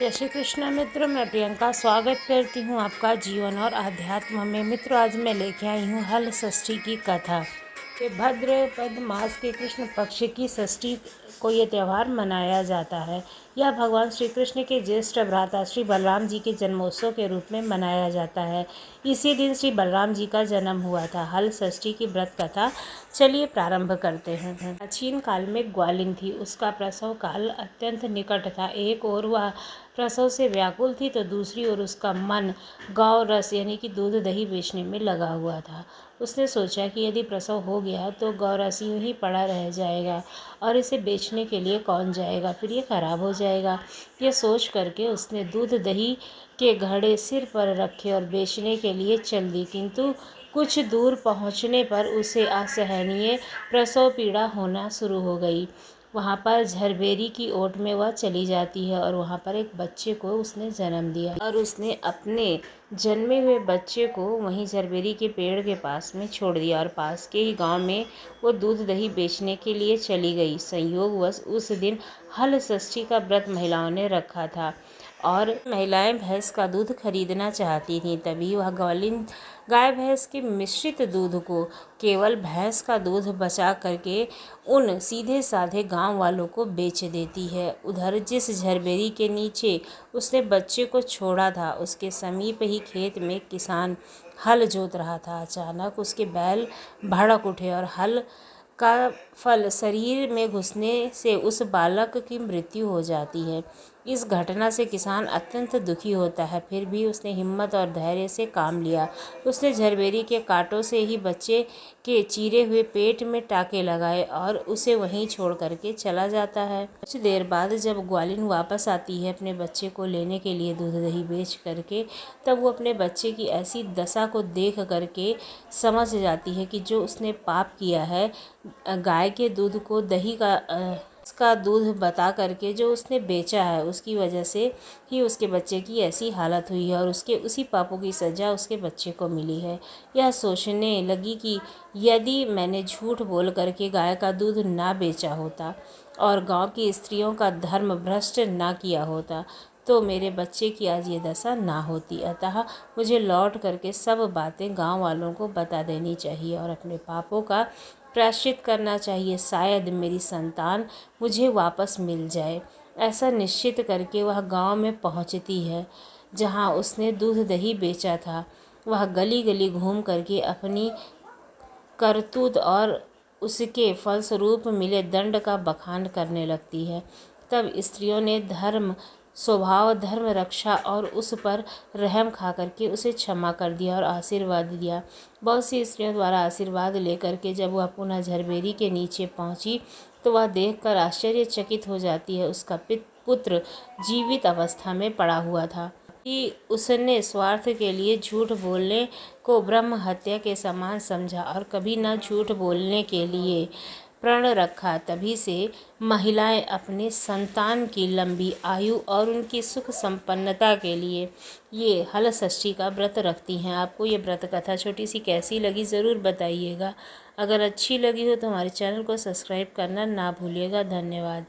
जय श्री कृष्ण मित्र, मैं प्रियंका स्वागत करती हूँ आपका जीवन और आध्यात्म में। मित्र, आज मैं लेके आई हूँ हल षष्ठी की कथा। ये भाद्रपद मास के कृष्ण पक्ष की षष्ठी को ये त्यौहार मनाया जाता है। यह भगवान श्री कृष्ण के ज्येष्ठ भ्राता श्री बलराम जी के जन्मोत्सव के रूप में मनाया जाता है। इसी दिन श्री बलराम जी का जन्म हुआ था। हल षष्ठी की व्रत कथा चलिए प्रारंभ करते हैं। प्राचीन काल में ग्वालिन थी, उसका प्रसव काल अत्यंत निकट था। एक ओर वह प्रसव से व्याकुल थी तो दूसरी ओर उसका मन गौ रस यानी कि दूध दही बेचने में लगा हुआ था। उसने सोचा कि यदि प्रसव हो गया तो गौ रस यूँ ही पड़ा रह जाएगा और इसे बेचने के लिए कौन जाएगा, फिर ये खराब हो जाएगा। ये सोच करके उसने दूध दही के घड़े सिर पर रखे और बेचने के लिए चल दी, किंतु कुछ दूर पहुंचने पर उसे असहनीय प्रसव पीड़ा होना शुरू हो गई। वहाँ पर झरबेरी की ओट में वह चली जाती है और वहाँ पर एक बच्चे को उसने जन्म दिया और उसने अपने जन्मे हुए बच्चे को वहीं झरबेरी के पेड़ के पास में छोड़ दिया और पास के ही गांव में वो दूध दही बेचने के लिए चली गई। संयोगवश उस दिन हल षष्ठी का व्रत महिलाओं ने रखा था और महिलाएं भैंस का दूध खरीदना चाहती थीं। तभी वह ग्वालिन गाय भैंस के मिश्रित दूध को केवल भैंस का दूध बचा करके उन सीधे साधे गांव वालों को बेच देती है। उधर जिस झरबेरी के नीचे उसने बच्चे को छोड़ा था, उसके समीप ही खेत में किसान हल जोत रहा था। अचानक उसके बैल भड़क उठे और हल का फल शरीर में घुसने से उस बालक की मृत्यु हो जाती है। इस घटना से किसान अत्यंत दुखी होता है, फिर भी उसने हिम्मत और धैर्य से काम लिया। उसने झरबेरी के कांटों से ही बच्चे के चीरे हुए पेट में टाके लगाए और उसे वहीं छोड़ करके चला जाता है। कुछ देर बाद जब ग्वालिन वापस आती है अपने बच्चे को लेने के लिए दूध दही बेच करके, तब वो अपने बच्चे की ऐसी दशा को देख करके समझ जाती है कि जो उसने पाप किया है, गाय के दूध को दही का दूध बता करके जो उसने बेचा है, उसकी वजह से ही उसके बच्चे की ऐसी हालत हुई है और उसके उसी पापों की सज़ा उसके बच्चे को मिली है। यह सोचने लगी कि यदि मैंने झूठ बोल करके गाय का दूध ना बेचा होता और गांव की स्त्रियों का धर्म भ्रष्ट ना किया होता तो मेरे बच्चे की आज ये दशा ना होती। अतः मुझे लौट करके सब बातें गांव वालों को बता देनी चाहिए और अपने पापों का प्रायश्चित करना चाहिए। शायद मेरी संतान मुझे वापस मिल जाए। ऐसा निश्चित करके वह गांव में पहुंचती है जहां उसने दूध दही बेचा था। वह गली गली घूम करके अपनी करतूत और उसके फलस्वरूप मिले दंड का बखान करने लगती है। तब स्त्रियों ने धर्म स्वभाव धर्म रक्षा और उस पर रहम खा करके उसे क्षमा कर दिया और आशीर्वाद दिया। बहुत सी स्त्रियों द्वारा आशीर्वाद लेकर के जब वह पुनः झरबेरी के नीचे पहुंची तो वह देखकर आश्चर्यचकित हो जाती है। उसका पुत्र जीवित अवस्था में पड़ा हुआ था कि उसने स्वार्थ के लिए झूठ बोलने को ब्रह्म हत्या के समान समझा और कभी न झूठ बोलने के लिए प्रण रखा। तभी से महिलाएं अपने संतान की लंबी आयु और उनकी सुख संपन्नता के लिए ये हल षष्ठी का व्रत रखती हैं। आपको ये व्रत कथा छोटी सी कैसी लगी ज़रूर बताइएगा। अगर अच्छी लगी हो तो हमारे चैनल को सब्सक्राइब करना ना भूलिएगा। धन्यवाद।